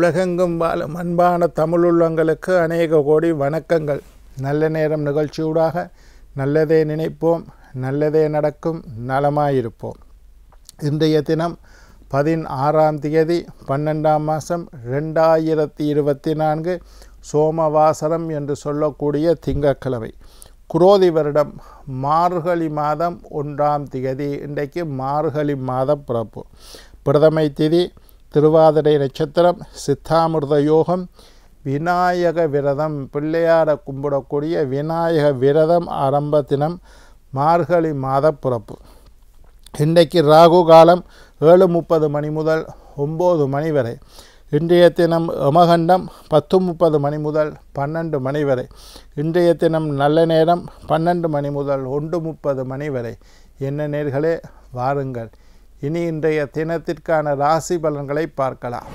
உலகெங்கும் வாழும் அன்பான தமிழுள்ளங்களுக்கு அநேக கோடி வணக்கங்கள். நல்ல நேரம் நிகழ்ச்சியூடாக நல்லதே நினைப்போம், நல்லதே நடக்கும், நலமாயிருப்போம். இன்றைய தினம் 16ஆம் தேதி 12ஆம் மாதம் 2024 சோமவாசரம் என்று சொல்லக்கூடிய திங்கட்கிழமை. குரோதி வருடம் மார்கழி மாதம் 1ஆம் தேதி. இன்றைக்கு மார்கழி மாத பிறப்பு. பிரதமை திதி திருவாதிரை நட்சத்திரம், சித்தாமிர்த யோகம், விநாயக விரதம், பிள்ளையாரை கும்பிடக்கூடிய விநாயக விரதம் ஆரம்ப தினம், மார்கழி மாத பிறப்பு. இன்றைக்கு ராகு காலம் 7:30 மணி முதல் 9 மணி வரை. இன்றைய தினம் யமகண்டம் 10:30 மணி முதல் 12 மணி வரை. இன்றைய தினம் நல்ல நேரம் 12 மணி முதல் 1:30 மணி வரை. என்ன நேர்களே, வாருங்கள் இனி இன்றைய தினத்திற்கான ராசி பலன்களை பார்க்கலாம்.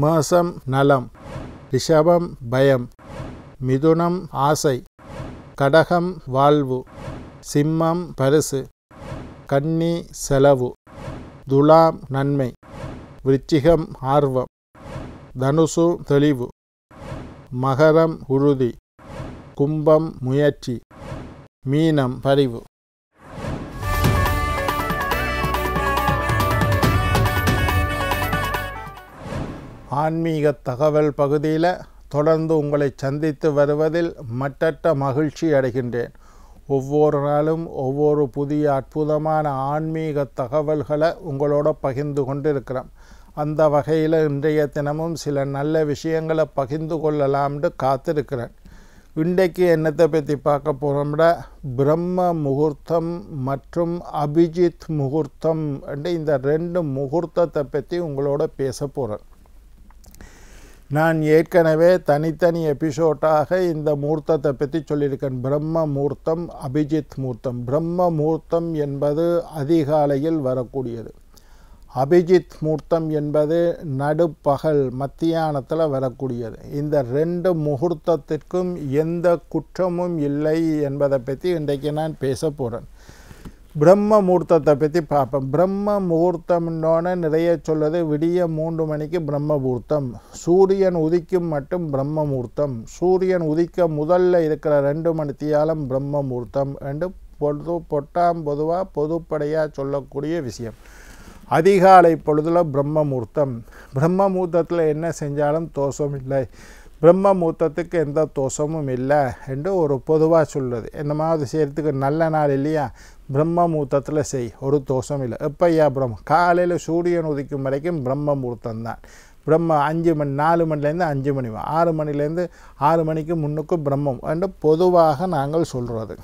மேஷம் நலம், ரிஷபம் பயம், மிதுனம் ஆசை, கடகம் வாழ்வு, சிம்மம் பரிசு, கன்னி செலவு, துலாம் நன்மை, விருச்சிகம் ஆர்வம், தனுசு தெளிவு, மகரம் உறுதி, கும்பம் முயற்சி, மீனம் பரிவு. ஆன்மீக தகவல் பகுதியில் தொடர்ந்து உங்களை சந்தித்து வருவதில் மட்டற்ற மகிழ்ச்சி அடைகின்றேன். ஒவ்வொரு நாளும் ஒவ்வொரு புதிய அற்புதமான ஆன்மீக தகவல்களை உங்களோட பகிர்ந்து கொண்டு இருக்கிறோம். அந்த வகையில் இன்றைய தினமும் சில நல்ல விஷயங்களை பகிர்ந்து கொள்ளலாம்னு காத்திருக்கிறேன். இன்றைக்கு என்னத்தை பற்றி பார்க்க போகிறோம்னா, பிரம்ம முகூர்த்தம் மற்றும் அபிஜித் முகூர்த்தம் என்று இந்த 2 முகூர்த்தத்தை பற்றி உங்களோட பேச போகிறேன். நான் ஏற்கனவே தனித்தனி எபிசோட்டாக இந்த முகூர்த்தத்தை பற்றி சொல்லியிருக்கேன். பிரம்ம முகூர்த்தம், அபிஜித் முகூர்த்தம். பிரம்ம முகூர்த்தம் என்பது அதிகாலையில் வரக்கூடியது. அபிஜித் முகூர்த்தம் என்பது நடுப்பகல் மத்தியானத்தில் வரக்கூடியது. இந்த 2 முகூர்த்தத்திற்கும் எந்த குற்றமும் இல்லை என்பதை பற்றி இன்றைக்கு நான் பேச போகிறேன். பிரம்ம முகூர்த்தத்தை பற்றி பார்ப்பேன். பிரம்ம முகூர்த்தம்னோன்னு நிறைய சொல்லுது. விடிய 3 மணிக்கு பிரம்ம முகூர்த்தம், சூரியன் உதிக்கும் மட்டும் பிரம்ம முகூர்த்தம், சூரியன் உதிக்க முதல்ல இருக்கிற 2 மணித்தியாலம் பிரம்ம முகூர்த்தம் என்று பொதுவாக பொதுப்படையாக சொல்லக்கூடிய விஷயம். அதிகாலை பொழுதில் பிரம்ம முகூர்த்தம். பிரம்ம முகூர்த்தத்தில் என்ன செஞ்சாலும் தோஷம் இல்லை, பிரம்ம முகூர்த்தத்துக்கு எந்த தோஷமும் இல்லை என்று ஒரு பொதுவாக சொல்லுது. இந்த மாதிரி செய்கிறதுக்கு நல்ல நாள் இல்லையா, பிரம்ம முகூர்த்தத்தில் செய், ஒரு தோஷம் இல்லை. எப்போயா காலையில் சூரியன் உதிக்கும் வரைக்கும் பிரம்ம முகூர்த்தம் தான். பிரம்ம 5 மணி, 4 மணிலேருந்து 5 மணி, 6 மணிலேருந்து 6 மணிக்கு முன்னுக்கு பிரம்மம் என்று பொதுவாக நாங்கள் சொல்கிறது.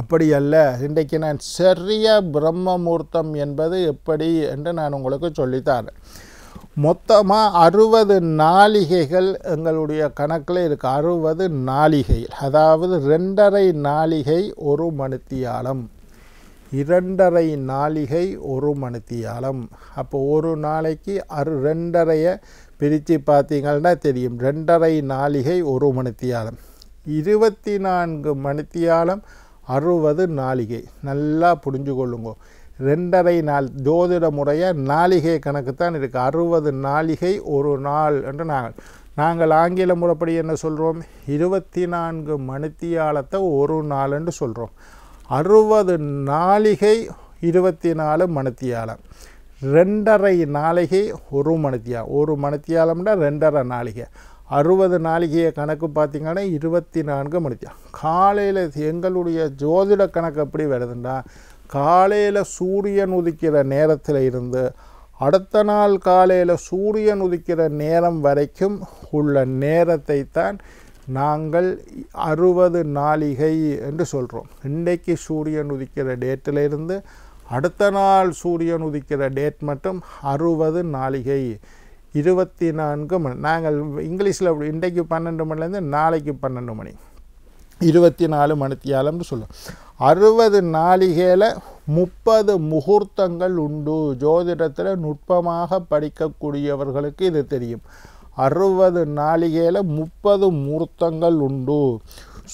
அப்படி அல்ல. இன்றைக்கு நான் சரியாக பிரம்ம முகூர்த்தம் என்பது எப்படி என்று நான் உங்களுக்கு சொல்லித்தரேன். மொத்தமாக 60 நாளிகைகள் எங்களுடைய கணக்கில் இருக்குது. 60 நாளிகைகள், அதாவது 2.5 நாளிகை 1 மணித்தியாலம், 2.5 நாளிகை 1 மணித்தியாலம். அப்போ ஒரு நாளைக்கு 2.5 பிரித்து பார்த்தீங்கன்னா தெரியும். 2.5 நாளிகை 1 மணித்தியாலம், 24 மணித்தியாலம் 60 நாளிகை. நல்லா புரிஞ்சு கொள்ளுங்க. 2.5 நாள் ஜோதிட முறைய நாளிகை கணக்கு தான் இருக்குது. 60 நாளிகை ஒரு நாள் என்று நாங்கள் ஆங்கில முறைப்படி என்ன சொல்கிறோம், 24 மணித்தியாலத்தை ஒரு நாள் என்று சொல்கிறோம். 60 நாளிகை 24 மணித்தியாலம், 2.5 நாளிகை 1 மணித்தியாலம். 1 மணித்தியாலம்னா 2.5 நாளிகை. 60 நாளிகையை கணக்கு பார்த்திங்கன்னா 24 மணித்தியாலம். காலையில் எங்களுடைய ஜோதிட கணக்கு எப்படி வருதுன்னா, காலையில் சூரியன் உதிக்கிற நேரத்தில் இருந்து அடுத்த நாள் காலையில் சூரியன் உதிக்கிற நேரம் வரைக்கும் உள்ள நேரத்தை தான் நாங்கள் 60 நாளிகை என்று சொல்கிறோம். இன்றைக்கு சூரியன் உதிக்கிற டேட்டில் இருந்து அடுத்த நாள் சூரியன் உதிக்கிற டேட் மட்டும் 60 நாளிகை, 24 மணி. நாங்கள் இங்கிலீஷில் இன்றைக்கு 12 மணிலேருந்து நாளைக்கு 12 மணி, 24 மணித்தியாலம்னு சொல்லுவோம். 60 நாளிகையில் 30 முகூர்த்தங்கள் உண்டு. ஜோதிடத்தில் நுட்பமாக படிக்கக்கூடியவர்களுக்கு இது தெரியும். 60 நாளிகையில் 30 முகூர்த்தங்கள் உண்டு.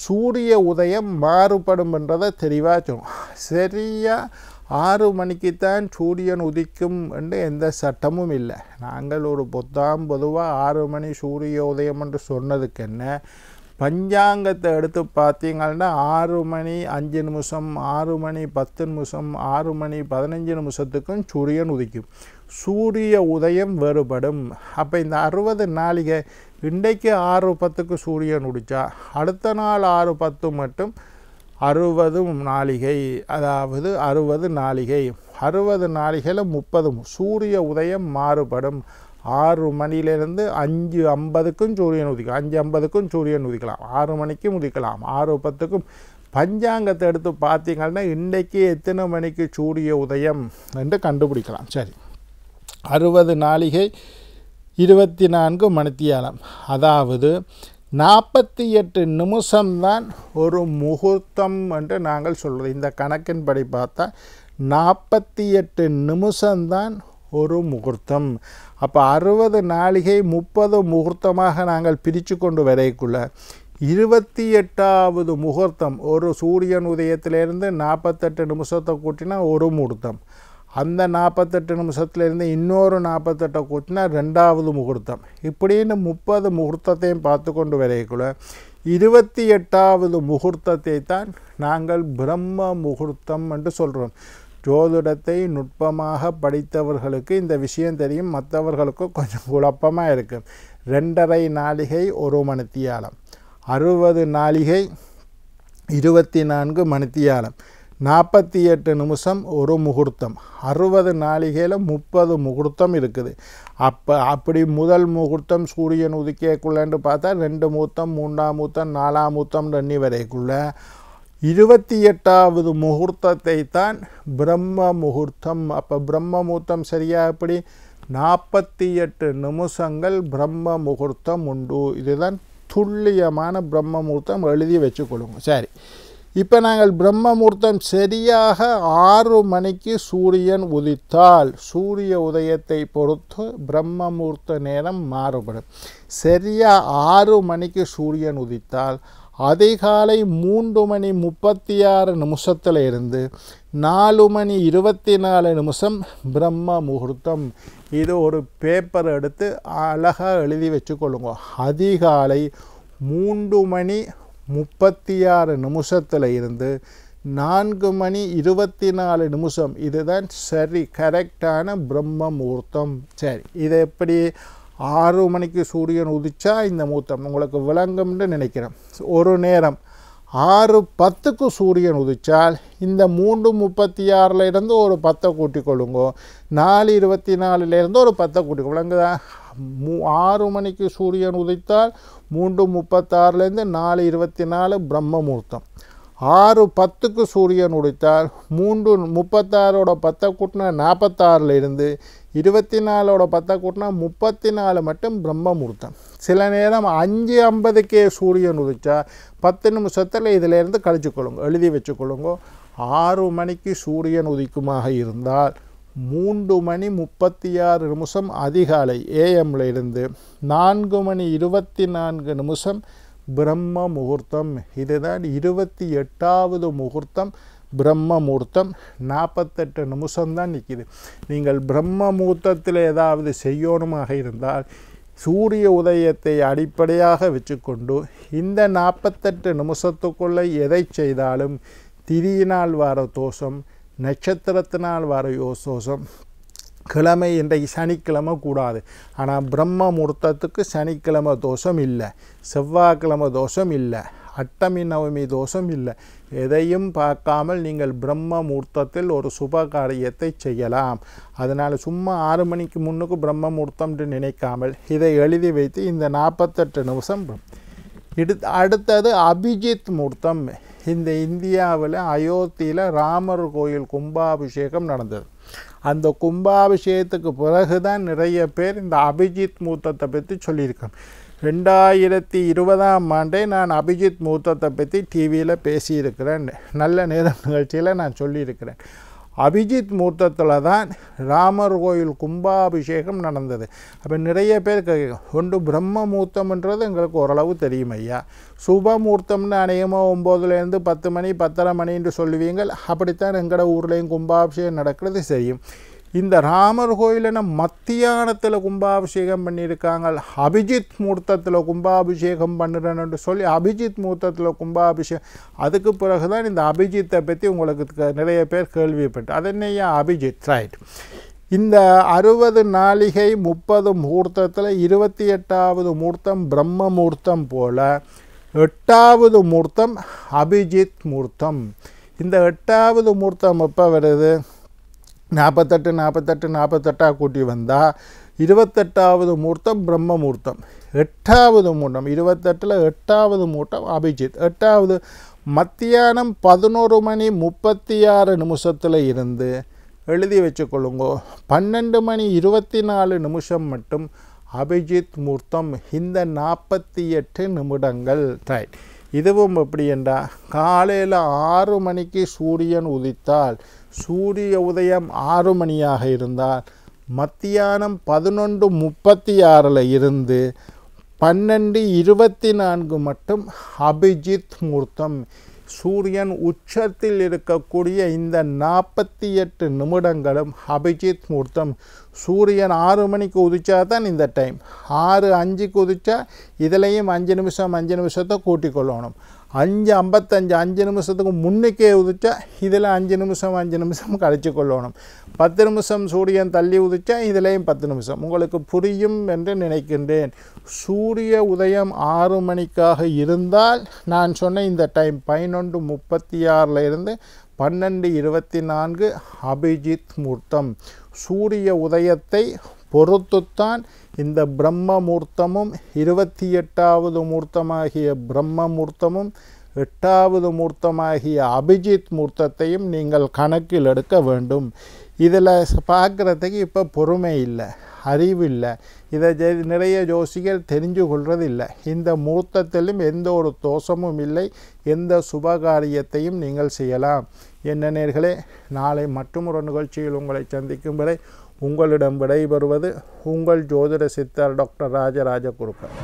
சூரிய உதயம் மாறுபடும் என்றதை தெளிவாக சொல்லும். சரியாக 6 மணிக்குத்தான் சூரியன் உதிக்கும் என்று எந்த சட்டமும் இல்லை. நாங்கள் ஒரு பொதுவாக 6 மணி சூரிய உதயம் என்று சொன்னதுக்கு என்ன, பஞ்சாங்கத்தை எடுத்து பார்த்தீங்கன்னா 6 மணி 5 நிமிஷம், 6 மணி 10 நிமிஷம், 6 மணி 15 நிமிஷத்துக்கும் சூரியன் உதிக்கும். சூரிய உதயம் வேறுபடும். அப்போ இந்த 60 நாளிகை இன்றைக்கு 6:10க்கு சூரியன் உதிச்சா அடுத்த நாள் 6:10 மட்டும் 60 நாளிகை, அதாவது 60 நாளிகை. 60 நாளிகையில் 30 சூரிய உதயம் மாறுபடும். 6 மணியிலிருந்து 5:50க்கும் சூரியன் உதிக்கலாம், 5:50க்கும் சூரியன் உதிக்கலாம், 6 மணிக்கும் உதிக்கலாம், 6:10க்கும். பஞ்சாங்கத்தை எடுத்து பார்த்தீங்கன்னா இன்றைக்கு எத்தனை மணிக்கு சூரிய உதயம் என்று கண்டுபிடிக்கலாம். சரி, 60 நாளிகை 24 மணித்தியாலம், அதாவது 48 நிமிஷம்தான் ஒரு முகூர்த்தம் என்று நாங்கள் சொல்கிறோம். இந்த கணக்கின்படி பார்த்தா 48 நிமிஷம்தான் ஒரு முகூர்த்தம். அப்போ 60 நாளிகை 30 முகூர்த்தமாக நாங்கள் பிரித்து கொண்டு வரைக்குள்ள 28வது முகூர்த்தம், ஒரு சூரியன் உதயத்திலேருந்து 48 நிமிஷத்தை கூட்டினா ஒரு முகூர்த்தம். அந்த 48 நிமிஷத்துலேருந்து இன்னொரு 48 கூட்டினா 2வது முகூர்த்தம். இப்படின்னு 30 முகூர்த்தத்தையும் பார்த்து கொண்டு வரைக்குள்ள 28வது முகூர்த்தத்தை தான் நாங்கள் பிரம்ம முகூர்த்தம் என்று சொல்கிறோம். ஜோதிடத்தை நுட்பமாக படித்தவர்களுக்கு இந்த விஷயம் தெரியும், மற்றவர்களுக்கும் கொஞ்சம் குழப்பமாக இருக்குது. 2.5 நாளிகை 1 மணித்தியாலம், 60 நாளிகை 24 மணித்தியாலம், 48 நிமிஷம் ஒரு முகூர்த்தம். 60 நாளிகையில் 30 முகூர்த்தம் இருக்குது. அப்படி முதல் முகூர்த்தம் சூரியன் உதிக்கக்குள்ளன்னு பார்த்தா 2 முகூர்த்தம், 3ஆம் முகூர்த்தம், 4ஆம் முகூர்த்தம் எண்ணி வரைக்குள்ள 28வது முகூர்த்தத்தை தான் பிரம்ம முகூர்த்தம். அப்போ பிரம்ம முகூர்த்தம் சரியாக எப்படி 48 நிமிஷங்கள் பிரம்ம முகூர்த்தம் உண்டு. இதுதான் துல்லியமான பிரம்ம முகூர்த்தம், எழுதி வச்சுக்கொள்ளுங்க. சரி, இப்போ நாங்கள் பிரம்ம முகூர்த்தம் சரியாக 6 மணிக்கு சூரியன் உதித்தால் சூரிய உதயத்தை பொறுத்து பிரம்ம முகூர்த்த நேரம் மாறுபடும். சரியாக 6 மணிக்கு சூரியன் உதித்தால் அதிகாலை 3 மணி 36 நிமிஷத்தில் இருந்து 4 மணி 24 நிமிஷம் பிரம்ம முகூர்த்தம். இது ஒரு பேப்பர் எடுத்து அழகாக எழுதி வச்சுக்கொள்ளுங்க. அதிகாலை 3 மணி 36 நிமிஷத்தில் இருந்து 4 மணி 24 நிமிஷம், இதுதான் சரி கரெக்டான பிரம்ம முகூர்த்தம். சரி, இதை எப்படி 6 மணிக்கு சூரியன் உதிச்சா இந்த முகூர்த்தம் உங்களுக்கு விளங்கும்னு நினைக்கிறேன். ஒரு நேரம் 6:10க்கு சூரியன் உதிச்சால் இந்த 3:36 இருந்து ஒரு 10 கூட்டிக் கொள்ளுங்க, 4:24 ஒரு 10 கூட்டிக் விளங்குதா? 6 மணிக்கு சூரியன் உதித்தால் 3:36 4:24 பிரம்ம முகூர்த்தம். 6:10க்கு சூரியன் உதித்தால் 3:36 10 கூட்டினா 46 இருந்து 24 10 கூட்டினா 34 மட்டும் பிரம்ம முகூர்த்தம். சில நேரம் 5:50க்கே சூரியன் உதிச்சா 10 நிமிஷத்தில் இதிலேருந்து கழிச்சுக்கொள்ளுங்க, எழுதி வச்சுக்கொள்ளுங்க. 6 மணிக்கு சூரியன் உதிக்குமாக இருந்தால் 3 மணி 36 நிமிஷம் அதிகாலை ஏஎம்ல இருந்து 4 மணி 24 நிமிஷம் பிரம்ம முகூர்த்தம். இதுதான் 28வது முகூர்த்தம் பிரம்ம முகூர்த்தம். 48 நிமிஷம்தான் நிற்கிது. நீங்கள் பிரம்ம முகூர்த்தத்தில் ஏதாவது செய்யணுமாக இருந்தால் சூரிய உதயத்தை அடிப்படையாக வச்சுக்கொண்டு இந்த 48 நிமிஷத்துக்குள்ளே எதை செய்தாலும் திதியினால் வர தோஷம், நட்சத்திரத்தினால் வர தோஷம், கிழமை இன்றைக்கு சனிக்கிழமை கூடாது. ஆனால் பிரம்ம முகூர்த்தத்துக்கு சனிக்கிழமை தோஷம் இல்லை, செவ்வாய்க்கிழமை தோஷம் இல்லை, அட்டமி நவமி தோஷம் இல்லை. எதையும் பார்க்காமல் நீங்கள் பிரம்ம முகூர்த்தத்தில் ஒரு சுப காரியத்தை செய்யலாம். அதனால் சும்மா 6 மணிக்கு முன்னுக்கு பிரம்ம முகூர்த்தம்னு நினைக்காமல் இதை எழுதி வைத்து இந்த 48 நிமிஷம். அடுத்தது அபிஜித் முகூர்த்தம். இந்த இந்தியாவில் அயோத்தியில் ராமர் கோயில் கும்பாபிஷேகம் நடந்தது. அந்த கும்பாபிஷேகத்துக்கு பிறகு தான் நிறைய பேர் இந்த அபிஜித் முகூர்த்தத்தை பற்றி சொல்லியிருக்கேன். 2020ஆம் ஆண்டே நான் அபிஜித் முகூர்த்தத்தை பற்றி டிவியில் பேசியிருக்கிறேன், நல்ல நேரம் நிகழ்ச்சியில் நான் சொல்லியிருக்கிறேன். அபிஜித் மூர்த்தத்தில் தான் ராமர் கோயில் கும்பாபிஷேகம் நடந்தது. அப்போ நிறைய பேர் ஒன்று பிரம்ம மூர்த்தம்ன்றது எங்களுக்கு ஓரளவு தெரியும் ஐயா. சுபமூர்த்தம்னு அநேகமாக 9லேருந்து 10 மணி 10:30 மணின்னு சொல்லுவீங்க. அப்படித்தான் எங்களோட ஊர்லேயும் கும்பாபிஷேகம் நடக்கிறது செய்யும். இந்த ராமர் கோயிலின மத்தியானத்தில் கும்பாபிஷேகம் பண்ணியிருக்காங்க. அபிஜித் மூர்த்தத்தில் கும்பாபிஷேகம் பண்ணுறேன்னு சொல்லி அபிஜித் மூர்த்தத்தில் கும்பாபிஷேகம். அதுக்கு பிறகு தான் இந்த அபிஜித்தை பற்றி உங்களுக்கு நிறைய பேர் கேள்விப்பட்டு அது என்னையா அபிஜித் ரைட். இந்த 60 நாளிகை 30 முகூர்த்தத்தில் 28வது மூர்த்தம் பிரம்ம மூர்த்தம் போல் 8வது மூர்த்தம் அபிஜித் மூர்த்தம். இந்த 8வது மூர்த்தம் எப்போ வருது? 48 கூட்டி வந்தால் 28வது மூர்த்தம் பிரம்ம மூர்த்தம். 8வது மூர்த்தம் 28ல் 8வது மூர்த்தம் அபிஜித். 8வது மத்தியானம் 11 மணி 36 நிமிஷத்தில் இருந்து எழுதி வச்சுக்கொள்ளுங்க 12 மணி 24 நிமிஷம் மட்டும் அபிஜித் மூர்த்தம். இந்த 48 நிமிடங்கள் ரைட். இதுவும் எப்படி என்றால் காலையில் 6 மணிக்கு சூரியன் உதித்தால் சூரிய உதயம் 6 மணியாக இருந்தால் மத்தியானம் 11:36 இருந்து 12:24 மட்டும் அபிஜித் மூர்த்தம். சூரியன் உச்சத்தில் இருக்கக்கூடிய இந்த 48 நிமிடங்களும் அபிஜித் மூர்த்தம். சூரியன் 6 மணிக்கு உதிச்சா தான் இந்த டைம். 6:05க்கு உதிச்சா இதுலேயும் 5 நிமிஷத்தை கூட்டிக் கொள்ளணும். 5:55 5 நிமிஷத்துக்கு முன்னுக்கே உதிச்சா இதில் 5 நிமிஷம் கழிச்சு கொள்ளணும். 10 நிமிஷம் சூரியன் தள்ளி உதிச்சா இதுலேயும் 10 நிமிஷம். உங்களுக்கு புரியும் என்று நினைக்கின்றேன். சூரிய உதயம் 6 மணிக்காக இருந்தால் நான் சொன்ன இந்த டைம் 11:36 இருந்து 12:24 அபிஜித் மூர்த்தம். சூரிய உதயத்தை பொறுத்துத்தான் இந்த பிரம்ம மூர்த்தமும் 28வது மூர்த்தமாகிய பிரம்ம மூர்த்தமும் 8வது மூர்த்தமாகிய அபிஜித் மூர்த்தத்தையும் நீங்கள் கணக்கில் எடுக்க வேண்டும். இதில் பார்க்குறதுக்கு இப்போ பொறுமை இல்லை, அறிவு இல்லை. இதை நிறைய ஜோசிகள் தெரிஞ்சு கொள்வதில்லை. இந்த மூர்த்தத்திலும் எந்த ஒரு தோஷமும் இல்லை. எந்த சுபகாரியத்தையும் நீங்கள் செய்யலாம். என்ன நேயர்களே, நாளை மற்றொரு நிகழ்ச்சியில் உங்களை சந்திக்கும் வரை உங்களிடம் விடைபெறுவது உங்கள் ஜோதிட சித்தர் டாக்டர் ராஜராஜ குருக்கள்.